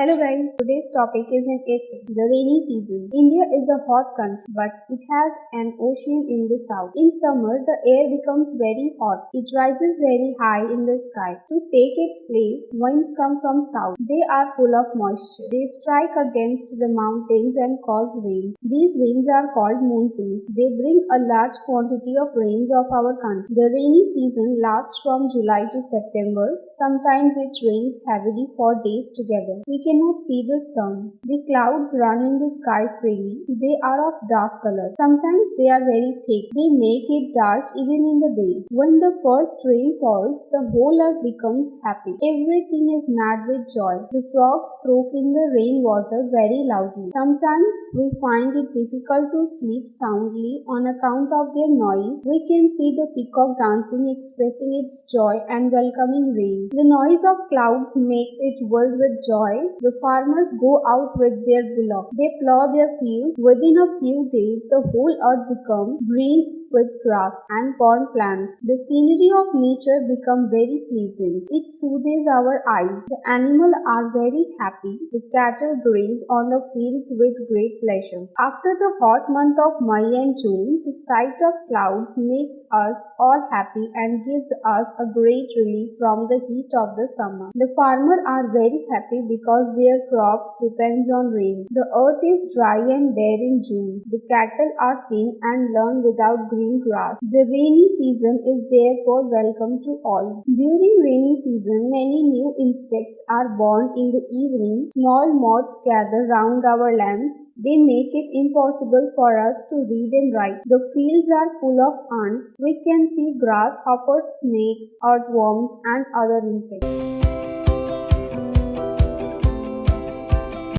Hello guys, today's topic is an essay. The rainy season. India is a hot country, but it has an ocean in the south. In summer, the air becomes very hot. It rises very high in the sky. To take its place, winds come from south. They are full of moisture. They strike against the mountains and cause rain. These winds are called monsoons. They bring a large quantity of rains of our country. The rainy season lasts from July to September. Sometimes it rains heavily for days together. We cannot see the sun. The clouds run in the sky freely. They are of dark color. Sometimes they are very thick. They make it dark even in the day. When the first rain falls, the whole earth becomes happy. Everything is mad with joy. The frogs croak in the rainwater very loudly. Sometimes we find it difficult to sleep soundly on account of their noise. We can see the peacock dancing, expressing its joy and welcoming rain. The noise of clouds makes it wild with joy. The farmers go out with their bullock. They plow their fields. Within a few days, the whole earth becomes green with grass and corn plants. The scenery of nature become very pleasing. It soothes our eyes. The animals are very happy. The cattle graze on the fields with great pleasure. After the hot month of May and June, the sight of clouds makes us all happy and gives us a great relief from the heat of the summer. The farmers are very happy because their crops depend on rain. The earth is dry and bare in June. The cattle are thin and lean without green grass. The rainy season is therefore welcome to all. During rainy season, many new insects are born in the evening. Small moths gather round our lamps. They make it impossible for us to read and write. The fields are full of ants. We can see grasshoppers, snakes, earthworms, and other insects.